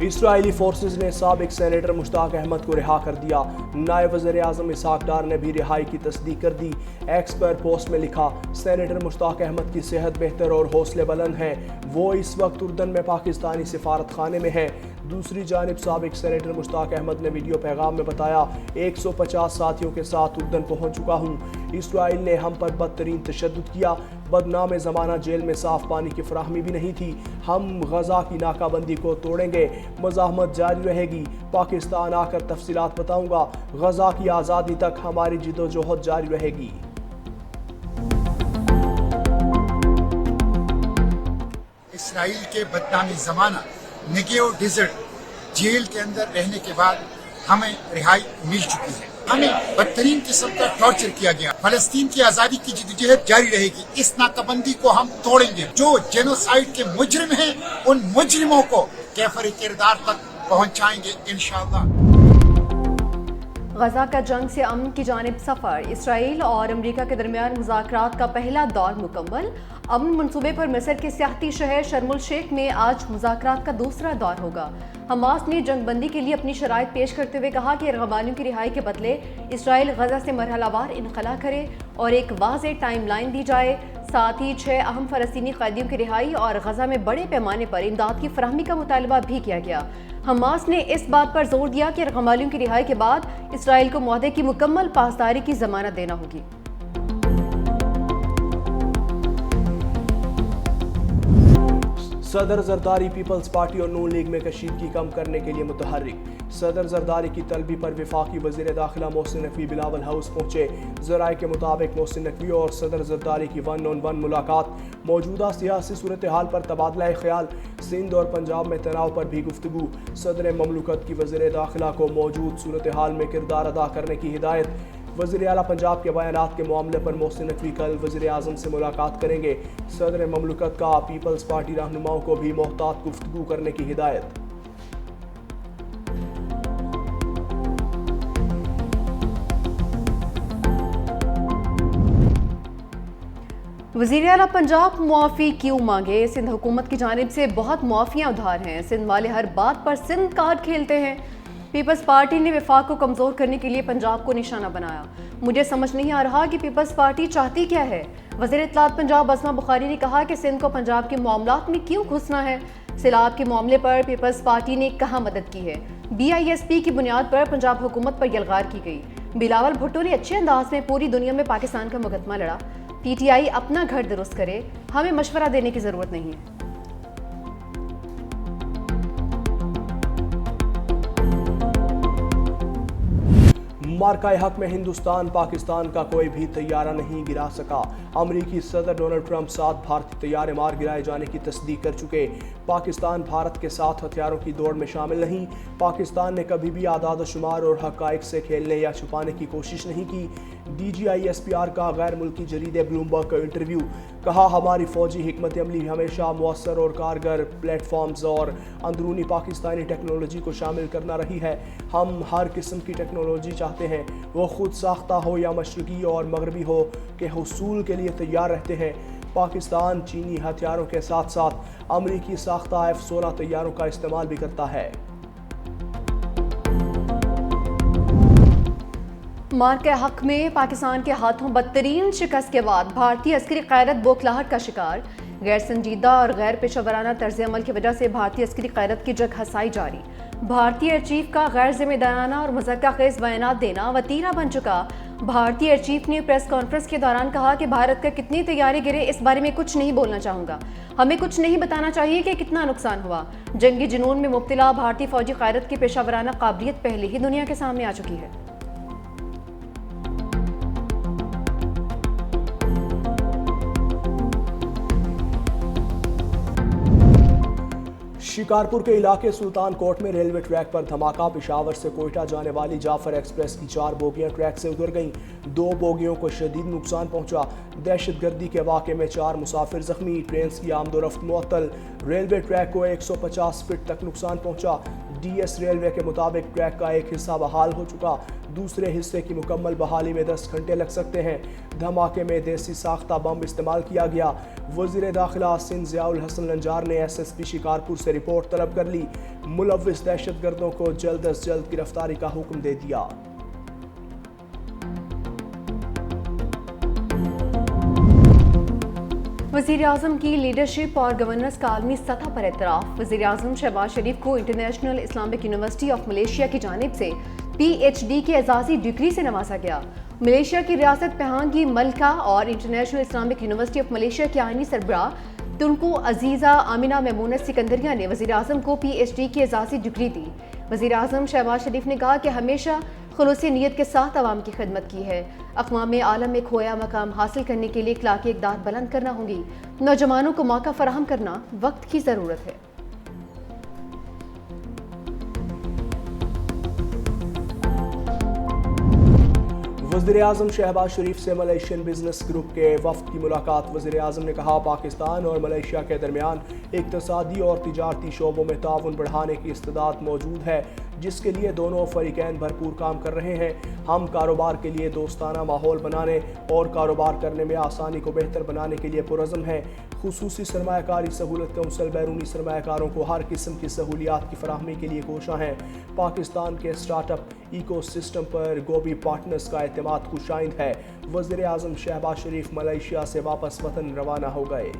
اسرائیلی forces نے سابق senator مشتاق احمد کو رہا کر دیا۔ نائب وزیر اعظم اسحاق ڈار نے بھی رہائی کی تصدیق کر دی۔ ایکس پر پوسٹ میں لکھا، سینیٹر مشتاق احمد کی صحت بہتر اور حوصلے بلند ہیں، وہ اس وقت اردن میں پاکستانی سفارت خانے میں ہیں۔ دوسری جانب سابق سینیٹر مشتاق احمد نے ویڈیو پیغام میں بتایا، 150 ساتھیوں کے ساتھ اردن پہنچ چکا ہوں۔ اسرائیل نے ہم پر بدترین تشدد کیا، بدنام زمانہ جیل میں صاف پانی کی فراہمی بھی نہیں تھی۔ ہم غزہ کی ناکہ بندی کو توڑیں گے، مزاحمت جاری رہے گی۔ پاکستان آ کر تفصیلات بتاؤں گا۔ غزہ کی آزادی تک ہماری جدوجہد جاری رہے گی۔ اسرائیل کے بدنامی زمانہ نیگیو ڈیزرٹ جیل کے اندر رہنے کے بعد ہمیں رہائی مل چکی ہے۔ ہمیں بدترین قسم کا ٹارچر کیا گیا۔ فلسطین کی آزادی کی جدوجہد جاری رہے گی۔ اس ناکہ بندی کو ہم توڑیں گے۔ جو جینوسائیڈ کے مجرم ہیں ان مجرموں کو کیفر کردار تک پہنچائیں گے انشاءاللہ۔ غزہ کا جنگ سے امن کی جانب سفر، اسرائیل اور امریکہ کے درمیان مذاکرات کا پہلا دور مکمل۔ امن منصوبے پر مصر کے سیاحتی شہر شرم الشیخ میں آج مذاکرات کا دوسرا دور ہوگا۔ حماس نے جنگ بندی کے لیے اپنی شرائط پیش کرتے ہوئے کہا کہ ارغمالیوں کی رہائی کے بدلے اسرائیل غزہ سے مرحلہ وار انخلا کرے اور ایک واضح ٹائم لائن دی جائے۔ ساتھ ہی 6 اہم فلسطینی قیدیوں کی رہائی اور غزہ میں بڑے پیمانے پر امداد کی فراہمی کا مطالبہ بھی کیا گیا۔ حماس نے اس بات پر زور دیا کہ ارغمالیوں کی رہائی کے بعد اسرائیل کو معاہدے کی مکمل پاسداری کی ضمانت دینا ہوگی۔ صدر زرداری پیپلز پارٹی اور نون لیگ میں کشیدگی کم کرنے کے لیے متحرک۔ صدر زرداری کی طلبی پر وفاقی وزیر داخلہ محسن نقوی بلاول ہاؤس پہنچے۔ ذرائع کے مطابق محسن نقوی اور صدر زرداری کی 1 on 1 ملاقات، موجودہ سیاسی صورتحال پر تبادلہ خیال، سندھ اور پنجاب میں تناؤ پر بھی گفتگو۔ صدر مملکت کی وزیر داخلہ کو موجود صورتحال میں کردار ادا کرنے کی ہدایت۔ وزیر اعلیٰ پنجاب کے بیانات کے معاملے پر محسن نقوی کل وزیر اعظم سے ملاقات کریں گے۔ صدر مملکت کا پیپلز پارٹی رہنماؤں کو بھی محتاط گفتگو کرنے کی ہدایت۔ وزیر اعلیٰ پنجاب معافی کیوں مانگے؟ سندھ حکومت کی جانب سے بہت معافیاں ادھار ہیں، سندھ والے ہر بات پر سندھ کارڈ کھیلتے ہیں۔ پیپلز پارٹی نے وفاق کو کمزور کرنے کے لیے پنجاب کو نشانہ بنایا۔ مجھے سمجھ نہیں آ رہا کہ پیپلز پارٹی چاہتی کیا ہے۔ وزیر اطلاعات پنجاب عظمہ بخاری نے کہا کہ سندھ کو پنجاب کے معاملات میں کیوں گھسنا ہے۔ سیلاب کے معاملے پر پیپلز پارٹی نے کہاں مدد کی ہے؟ BISP کی بنیاد پر پنجاب حکومت پر یلغار کی گئی۔ بلاول بھٹو نے اچھے انداز میں پوری دنیا میں پاکستان کا مقدمہ لڑا۔ PTI اپنا گھر درست کرے، ہمیں مشورہ دینے کی ضرورت نہیں ہے۔ مارکہ حق میں ہندوستان پاکستان کا کوئی بھی طیارہ نہیں گرا سکا۔ امریکی صدر ڈونلڈ ٹرمپ 7 بھارتی طیارے مار گرائے جانے کی تصدیق کر چکے۔ پاکستان بھارت کے ساتھ ہتھیاروں کی دوڑ میں شامل نہیں۔ پاکستان نے کبھی بھی اعداد و شمار اور حقائق سے کھیلنے یا چھپانے کی کوشش نہیں کی۔ DGI SPR کا غیر ملکی جریدے بلومبرگ کا انٹرویو، کہا ہماری فوجی حکمت عملی ہمیشہ مؤثر اور کارگر پلیٹ فارمز اور اندرونی پاکستانی ٹیکنالوجی کو شامل کرنا رہی ہے۔ ہم ہر قسم کی ٹیکنالوجی چاہتے ہیں، وہ خود ساختہ ہو یا مشرقی اور مغربی ہو، کے حصول کے لیے تیار رہتے ہیں۔ پاکستان چینی ہتھیاروں کے ساتھ ساتھ امریکی ساختہ F-16 طیاروں کا استعمال بھی کرتا ہے۔ مارکہ حق میں پاکستان کے ہاتھوں بدترین شکست کے بعد بھارتی عسکری قیادت بوکھلاہٹ کا شکار۔ غیر سنجیدہ اور غیر پیشہ ورانہ طرز عمل کی وجہ سے بھارتی عسکری قیادت کی جگ ہسائی جاری۔ بھارتی ایئر چیف کا غیر ذمہ دارانہ اور مضحکہ خیز بیانات دینا وتیرہ بن چکا۔ بھارتی ایئر چیف نے پریس کانفرنس کے دوران کہا کہ بھارت کا کتنی طیارے گرے اس بارے میں کچھ نہیں بولنا چاہوں گا، ہمیں کچھ نہیں بتانا چاہیے کہ کتنا نقصان ہوا۔ جنگی جنون میں مبتلا بھارتی فوجی قیادت کی پیشہ ورانہ قابلیت پہلے ہی دنیا کے سامنے آ چکی ہے۔ شکارپور کے علاقے سلطان کوٹ میں ریلوے ٹریک پر دھماکہ، پشاور سے کوئٹہ جانے والی جعفر ایکسپریس کی 4 بوگیاں ٹریک سے اتر گئیں، 2 بوگیوں کو شدید نقصان پہنچا۔ دہشت گردی کے واقعے میں 4 مسافر زخمی، ٹرینز کی آمد و رفت معطل، ریلوے ٹریک کو 150 فٹ تک نقصان پہنچا۔ DS ریلوے کے مطابق ٹریک کا ایک حصہ بحال ہو چکا، دوسرے حصے کی مکمل بحالی میں 10 گھنٹے لگ سکتے ہیں۔ دھماکے میں دیسی ساختہ بم استعمال کیا گیا۔ وزیر داخلہ سندھ ضیاء الحسن نجار نے SSP شکارپور سے رپورٹ طلب کر لی۔ ملوث دہشت گردوں کو جلد از جلد گرفتاری کا حکم دے دیا۔ وزیراعظم کی لیڈرشپ اور گورننس کا عالمی سطح پر اعتراف۔ وزیراعظم شہباز شریف کو international Islamic university of Malaysia کی جانب سے PhD کے اعزازی ڈگری سے نوازا گیا۔ ملیشیا کی ریاست پہانگ کی ملکہ اور international Islamic university of Malaysia کی آئینی سربراہ تنکو عزیزہ آمینہ میمونہ سکندریہ نے وزیراعظم کو PhD کی اعزازی ڈگری دی۔ وزیراعظم شہباز شریف نے کہا کہ ہمیشہ خلوص نیت کے ساتھ عوام کی خدمت کی ہے۔ اقوام عالم میں کھویا مقام حاصل کرنے کے لیے اخلاقی اقدار بلند کرنا ہوں گی۔ نوجوانوں کو موقع فراہم کرنا وقت کی ضرورت ہے۔ وزیراعظم شہباز شریف سے ملیشین بزنس گروپ کے وفد کی ملاقات۔ وزیراعظم نے کہا پاکستان اور ملیشیا کے درمیان اقتصادی اور تجارتی شعبوں میں تعاون بڑھانے کی استعداد موجود ہے، جس کے لیے دونوں فریقین بھرپور کام کر رہے ہیں۔ ہم کاروبار کے لیے دوستانہ ماحول بنانے اور کاروبار کرنے میں آسانی کو بہتر بنانے کے لیے پرعزم ہیں۔ خصوصی سرمایہ کاری سہولت کونسل بیرونی سرمایہ کاروں کو ہر قسم کی سہولیات کی فراہمی کے لیے کوشاں ہیں۔ پاکستان کے اسٹارٹ اپ ایکو سسٹم پر گوبی پارٹنرز کا اعتماد خوشائند ہے۔ وزیر اعظم شہباز شریف ملیشیا سے واپس وطن روانہ ہو گئے۔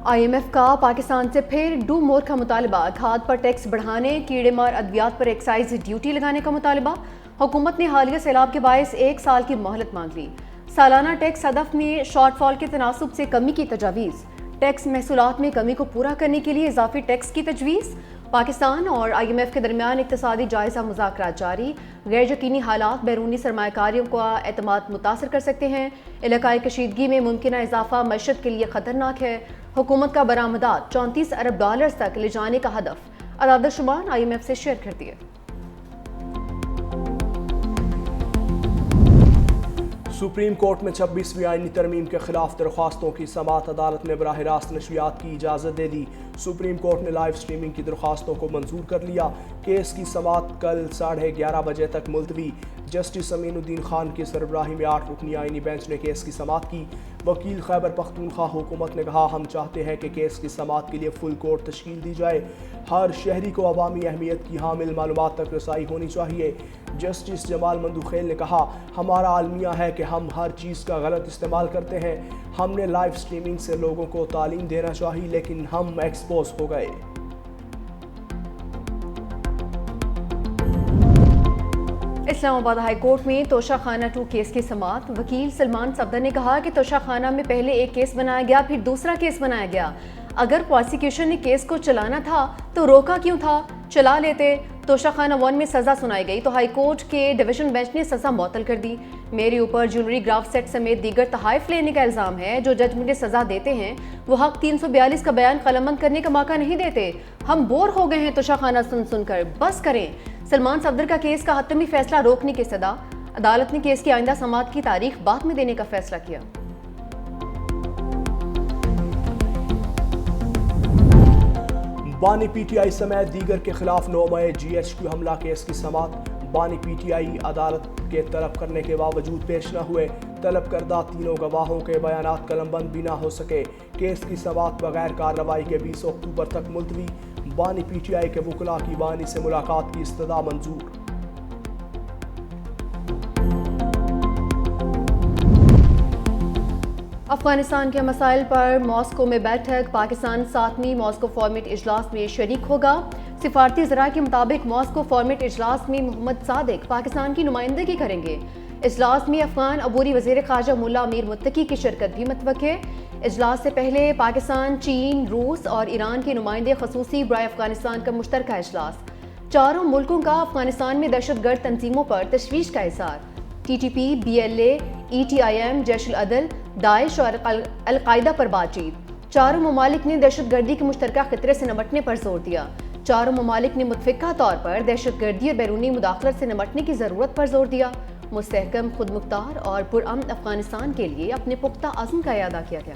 IMF کا پاکستان سے پھر ڈو مور کا مطالبہ۔ کھاد پر ٹیکس بڑھانے، کیڑے مار ادویات پر ایکسائز ڈیوٹی لگانے کا مطالبہ۔ حکومت نے حالیہ سیلاب کے باعث 1 سال کی مہلت مانگ لی۔ سالانہ ٹیکس ہدف میں شارٹ فال کے تناسب سے کمی کی تجاویز۔ ٹیکس محصولات میں کمی کو پورا کرنے کے لیے اضافی ٹیکس کی تجویز۔ پاکستان اور IMF کے درمیان اقتصادی جائزہ مذاکرات جاری۔ غیر یقینی حالات بیرونی سرمایہ کاریوں کا اعتماد متاثر کر سکتے ہیں۔ علاقائی کشیدگی میں ممکنہ اضافہ معیشت کے لیے خطرناک ہے۔ حکومت کا برآمدات $34 ارب تک لے جانے کا ہدف۔ اعداد و شمار IMF سے شیئر کر دیے۔ سپریم کورٹ میں 26ویں آئینی ترمیم کے خلاف درخواستوں کی سماعت۔ عدالت نے براہ راست نشریات کی اجازت دے دی۔ سپریم کورٹ نے لائیو سٹریمنگ کی درخواستوں کو منظور کر لیا۔ کیس کی سماعت کل 11:30 بجے تک ملتوی۔ جسٹس امین الدین خان کی سربراہی میں 8 رکنی آئینی بینچ نے کیس کی سماعت کی۔ وکیل خیبر پختونخوا حکومت نے کہا ہم چاہتے ہیں کہ کیس کی سماعت کے لیے فل کورٹ تشکیل دی جائے۔ ہر شہری کو عوامی اہمیت کی حامل معلومات تک رسائی ہونی چاہیے۔ جسٹس جمال مندوخیل نے کہا ہمارا المیہ ہے کہ ہم ہر چیز کا غلط استعمال کرتے ہیں۔ ہم نے لائیو سٹریمنگ سے لوگوں کو تعلیم دینا چاہی لیکن ہم ایکسپوز ہو گئے۔ اسلام آباد ہائی کورٹ میں توشہ خانہ 2 کیس کی سماعت۔ وکیل سلمان صفدر نے کہا کہ توشہ خانہ میں پہلے ایک کیس بنایا گیا، پھر دوسرا کیس بنایا گیا۔ اگر پروسیکیوشن نے کیس کو چلانا تھا تو روکا کیوں تھا؟ چلا لیتے۔ توشہ خانہ 1 میں سزا سنائی گئی تو ہائی کورٹ کے ڈویژن بینچ نے سزا معطل کر دی۔ میرے اوپر جیولری گراف سیٹ سمیت دیگر تحائف لینے کا الزام ہے۔ جو جج مجھے سزا دیتے ہیں وہ حق 342 کا بیان قلمبند کرنے کا موقع نہیں دیتے۔ ہم بور ہو گئے ہیں توشہ خانہ سن کر، بس کریں۔ سلمان صفدر کا کیس کا حتمی فیصلہ روکنے کی صدا۔ عدالت نے کیس کی آئندہ سماعت کی تاریخ بعد میں دینے کا فیصلہ کیا۔ بانی PTI سمیت دیگر کے خلاف 9 مئی GHQ حملہ کیس کی سماعت۔ بانی PTI عدالت کے طلب کرنے کے باوجود پیش نہ ہوئے۔ طلب کردہ تینوں گواہوں کے بیانات قلمبند بھی نہ ہو سکے۔ کیس کی سماعت بغیر کارروائی کے 20 اکتوبر تک ملتوی۔ بانی PTI کے وکلاء کی بانی سے ملاقات کی استدعا منظور۔ افغانستان کے مسائل پر ماسکو میں بیٹھک۔ پاکستان 7ویں ماسکو فارمیٹ اجلاس میں شریک ہوگا۔ سفارتی ذرائع کے مطابق ماسکو فارمیٹ اجلاس میں محمد صادق پاکستان کی نمائندگی کریں گے۔ اجلاس میں افغان عبوری وزیر خارجہ ملا امیر متقی کی شرکت بھی متوقع ہے۔ اجلاس سے پہلے پاکستان، چین، روس اور ایران کے نمائندے خصوصی برائے افغانستان کا مشترکہ اجلاس۔ چاروں ملکوں کا افغانستان میں دہشت گرد تنظیموں پر تشویش کا اظہار۔ TTP، BLA، ETIM، جیش العدل، داعش اور القاعدہ پر بات چیت۔ چاروں ممالک نے دہشت گردی کے مشترکہ خطرے سے نمٹنے پر زور دیا۔ چاروں ممالک نے متفقہ طور پر دہشت گردی اور بیرونی مداخلت سے نمٹنے کی ضرورت پر زور دیا۔ مستحکم، خود مختار اور پرامن افغانستان کے لیے اپنے پختہ عزم کا اعادہ کیا گیا۔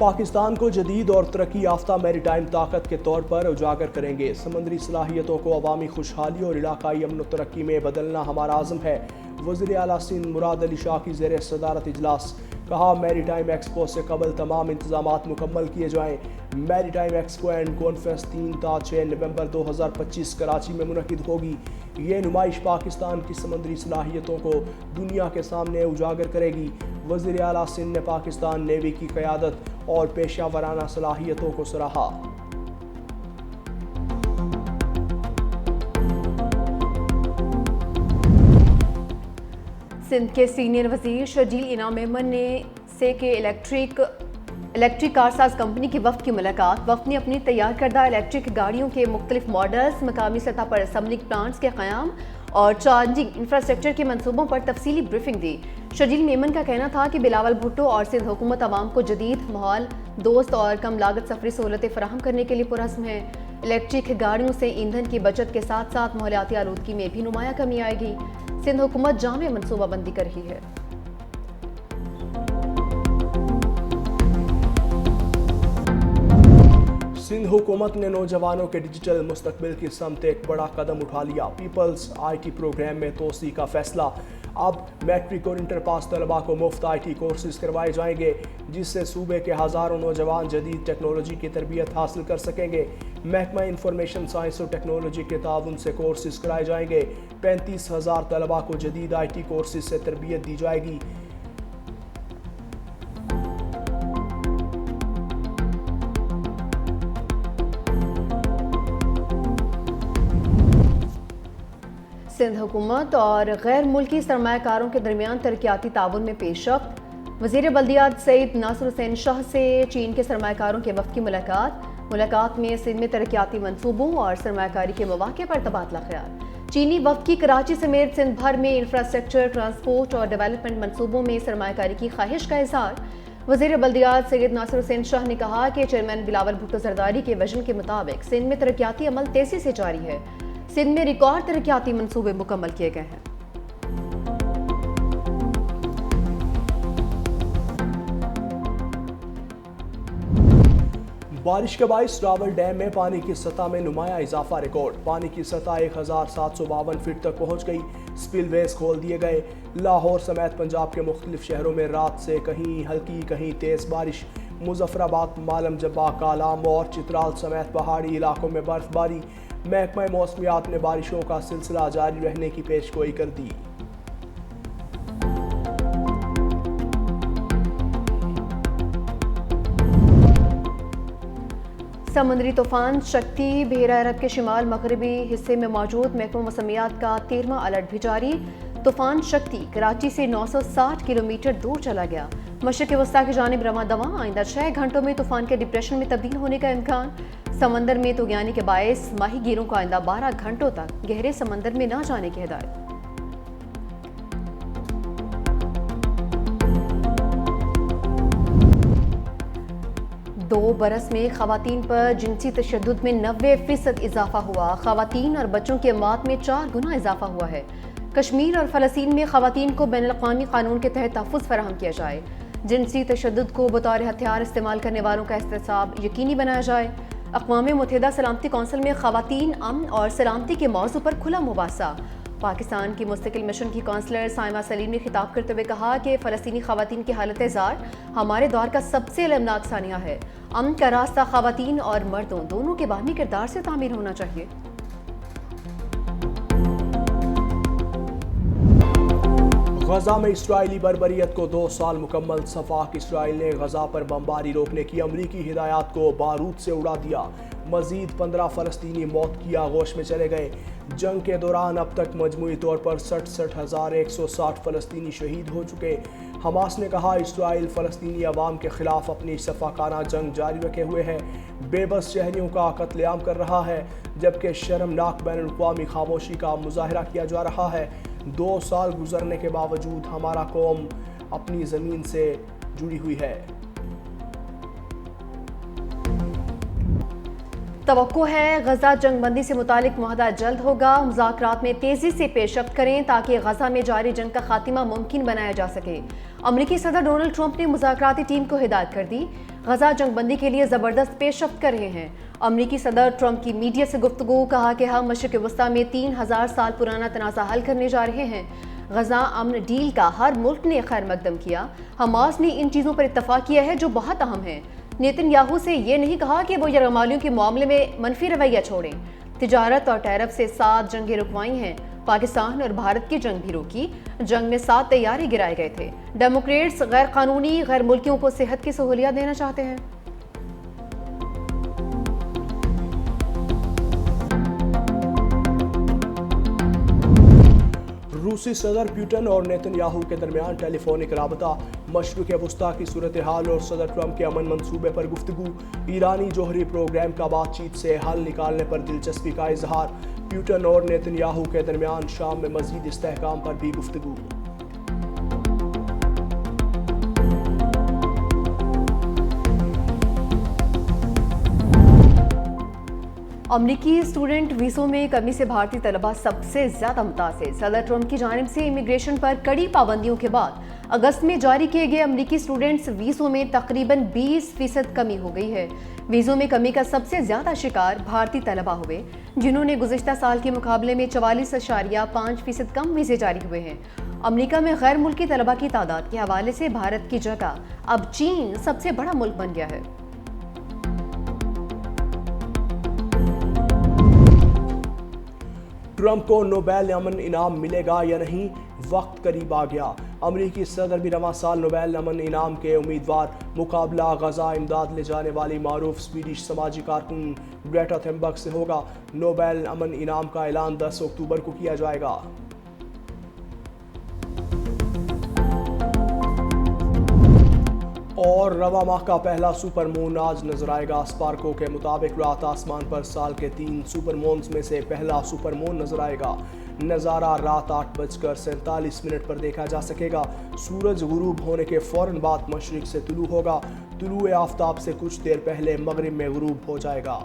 پاکستان کو جدید اور ترقی یافتہ میری ٹائم طاقت کے طور پر اجاگر کریں گے. سمندری صلاحیتوں کو عوامی خوشحالی اور علاقائی امن و ترقی میں بدلنا ہمارا عزم ہے. وزیر اعلیٰ سندھ مراد علی شاہ کی زیر صدارت اجلاس. کہا میری ٹائم ایکسپو سے قبل تمام انتظامات مکمل کیے جائیں. میری ٹائم ایکسپو اینڈ کانفرنس 3 تا 6 نومبر 2025 کراچی میں منعقد ہوگی. یہ نمائش پاکستان کی سمندری صلاحیتوں کو دنیا کے سامنے اجاگر کرے گی. وزیر اعلیٰ سندھ نے پاکستان نیوی کی قیادت اور پیشہ ورانہ صلاحیتوں کو سراہا. سندھ کے سینئر وزیر شرجیل انعام میمن نے سے کہ الیکٹرک کار ساز کمپنی کی وفد کی ملاقات. وفد نے اپنی تیار کردہ الیکٹرک گاڑیوں کے مختلف ماڈلز، مقامی سطح پر اسمبلنگ پلانٹس کے قیام اور چارجنگ انفراسٹرکچر کے منصوبوں پر تفصیلی بریفنگ دی. شرجیل میمن کا کہنا تھا کہ بلاول بھٹو اور سندھ حکومت عوام کو جدید ماحول دوست اور کم لاگت سفری سہولتیں فراہم کرنے کے لیے پرعزم ہے. الیکٹرک گاڑیوں سے ایندھن کی بچت کے ساتھ ساتھ ماحولیاتی آلودگی میں بھی نمایاں کمی آئے گی. سندھ حکومت جامع منصوبہ بندی کر رہی ہے. سندھ حکومت نے نوجوانوں کے ڈیجیٹل مستقبل کی سمت ایک بڑا قدم اٹھا لیا. پیپلز آئی ٹی پروگرام میں توسیع کا فیصلہ. اب میٹرک اور انٹر پاس طلباء کو مفت آئی ٹی کورسز کروائے جائیں گے، جس سے صوبے کے ہزاروں نوجوان جدید ٹیکنالوجی کی تربیت حاصل کر سکیں گے. محکمہ انفارمیشن سائنس اور ٹیکنالوجی کے تعاون سے کورسز کرائے جائیں گے. 35,000 طلباء کو جدید آئی ٹی کورسز سے تربیت دی جائے گی. سندھ حکومت اور غیر ملکی سرمایہ کاروں کے درمیان ترقیاتی تعاون میں پیش رفت. وزیر بلدیات سید ناصر حسین شاہ سے چین کے سرمایہ کاروں کے وفد کی ملاقات میں سندھ میں ترقیاتی منصوبوں اور سرمایہ کاری کے مواقع پر تبادلہ خیال. چینی وفد کی کراچی سمیت سندھ بھر میں انفراسٹرکچر، ٹرانسپورٹ اور ڈیولپمنٹ منصوبوں میں سرمایہ کاری کی خواہش کا اظہار. وزیر بلدیات سید ناصر حسین شاہ نے کہا کہ چیئرمین بلاول بھٹو زرداری کے ویژن کے مطابق سندھ میں ترقیاتی عمل تیزی سے جاری ہے. سندھ میں ریکارڈ ترقیاتی منصوبے مکمل کیے گئے ہیں. بارش کے باعث راول ڈیم میں پانی کی سطح میں نمایاں اضافہ ریکارڈ. پانی کی سطح 1752 فٹ تک پہنچ گئی. سپل ویز کھول دیے گئے. لاہور سمیت پنجاب کے مختلف شہروں میں رات سے کہیں ہلکی کہیں تیز بارش. مظفر آباد، مالم جبہ، کالام اور چترال سمیت پہاڑی علاقوں میں برف باری. محکمہ موسمیات نے بارشوں کا سلسلہ جاری رہنے کی پیشگوئی کر دی. سمندری طوفان شکتی بحیرہ عرب کے شمال مغربی حصے میں موجود محکمہ موسمیات کا 13واں الرٹ بھی جاری. طوفان شکتی کراچی سے 960 کلومیٹر دور چلا گیا. مشرق وسطیٰ کی جانب رواں دواں. آئندہ 6 گھنٹوں میں طوفان کے ڈپریشن میں تبدیل ہونے کا امکان. سمندر میں طغیانی کے باعث ماہی گیروں کو آئندہ 12 گھنٹوں تک گہرے سمندر میں نہ جانے کی ہدایت. دو برس میں خواتین پر جنسی تشدد میں 90% اضافہ ہوا. خواتین اور بچوں کی اموات میں 4 گنا اضافہ ہوا ہے. کشمیر اور فلسطین میں خواتین کو بین الاقوامی قانون کے تحت تحفظ فراہم کیا جائے. جنسی تشدد کو بطور ہتھیار استعمال کرنے والوں کا احتساب یقینی بنایا جائے. اقوام متحدہ سلامتی کونسل میں خواتین، امن اور سلامتی کے موضوع پر کھلا مباحثہ. پاکستان کی مستقل مشن کی کونسلر سائمہ سلیم نے خطاب کرتے ہوئے کہا کہ فلسطینی خواتین کی حالت زار ہمارے دور کا سب سے المناک سانحہ ہے. امن کا راستہ خواتین اور مردوں دونوں کے باہمی کردار سے تعمیر ہونا چاہیے. غزہ میں اسرائیلی بربریت کو 2 سال مکمل. صفاق اسرائیل نے غزہ پر بمباری روکنے کی امریکی ہدایات کو بارود سے اڑا دیا. مزید 15 فلسطینی موت کی آغوش میں چلے گئے. جنگ کے دوران اب تک مجموعی طور پر 67,160 فلسطینی شہید ہو چکے. حماس نے کہا اسرائیل فلسطینی عوام کے خلاف اپنی صفاقانہ جنگ جاری رکھے ہوئے ہے، بے بس شہریوں کا قتل عام کر رہا ہے، جبکہ شرمناک بین الاقوامی خاموشی کا مظاہرہ کیا جا رہا ہے. 2 سال گزرنے کے باوجود ہمارا قوم اپنی زمین سے جڑی ہوئی ہے. توقع ہے غزہ جنگ بندی سے متعلق معاہدہ جلد ہوگا. مذاکرات میں تیزی سے پیش رفت کریں تاکہ غزہ میں جاری جنگ کا خاتمہ ممکن بنایا جا سکے. امریکی صدر ڈونلڈ ٹرمپ نے مذاکراتی ٹیم کو ہدایت کر دی. غزہ جنگ بندی کے لیے زبردست پیش رفت کر رہے ہیں. امریکی صدر ٹرمپ کی میڈیا سے گفتگو. کہا کہ ہم مشرق وسطی میں 3000 سال پرانا تنازع حل کرنے جا رہے ہیں. غزہ امن ڈیل کا ہر ملک نے خیر مقدم کیا. حماس نے ان چیزوں پر اتفاق کیا ہے جو بہت اہم ہیں. نیتن یاہو سے یہ نہیں کہا کہ وہ یرغمالیوں کے معاملے میں منفی رویہ چھوڑیں. تجارت اور ٹیرف سے 7 جنگیں رکوائی ہیں. پاکستان اور بھارت کی جنگ بھی روکی. جنگ میں 7 طیارے گرائے گئے تھے. ڈیموکریٹس غیر قانونی غیر ملکیوں کو صحت کی سہولیات دینا چاہتے ہیں. روسی صدر پیوٹن اور نیتن یاہو کے درمیان ٹیلی فونک رابطہ. مشرق وسطی کی صورتحال اور صدر ٹرمپ کے امن منصوبے پر گفتگو. ایرانی جوہری پروگرام کا بات چیت سے حل نکالنے پر دلچسپی کا اظہار. پیوٹن اور نیتن یاہو کے درمیان شام میں مزید استحکام پر بھی گفتگو. امریکی اسٹوڈنٹ ویزوں میں کمی سے بھارتی طلبہ سب سے زیادہ متاثر. صدر ٹرمپ کی جانب سے امیگریشن پر کڑی پابندیوں کے بعد اگست میں جاری کیے گئے امریکی اسٹوڈنٹس ویزوں میں تقریباً 20% کمی ہو گئی ہے. ویزوں میں کمی کا سب سے زیادہ شکار بھارتی طلبہ ہوئے جنہوں نے گزشتہ سال کے مقابلے میں 44.5% کم ویزے جاری ہوئے ہیں. امریکہ میں غیر ملکی طلبہ کی تعداد کے حوالے سے بھارت کی جگہ اب چین سب سے بڑا ملک بن گیا ہے. ٹرمپ کو نوبیل امن انعام ملے گا یا نہیں؟ وقت قریب آ گیا. امریکی صدر بھی رواں سال نوبیل امن انعام کے امیدوار. مقابلہ غزہ امداد لے جانے والی معروف سویڈش سماجی کارکن گریٹا تھنبرگ سے ہوگا. نوبیل امن انعام کا اعلان 10 اکتوبر کو کیا جائے گا. اور رواں ماہ کا پہلا سپر مون آج نظر آئے گا. اسپارکو کے مطابق رات آسمان پر سال کے 3 سپر مونز میں سے پہلا سپر مون نظر آئے گا. نظارہ رات 8:47 پر دیکھا جا سکے گا. سورج غروب ہونے کے فوراً بعد مشرق سے طلوع ہوگا. طلوع آفتاب سے کچھ دیر پہلے مغرب میں غروب ہو جائے گا.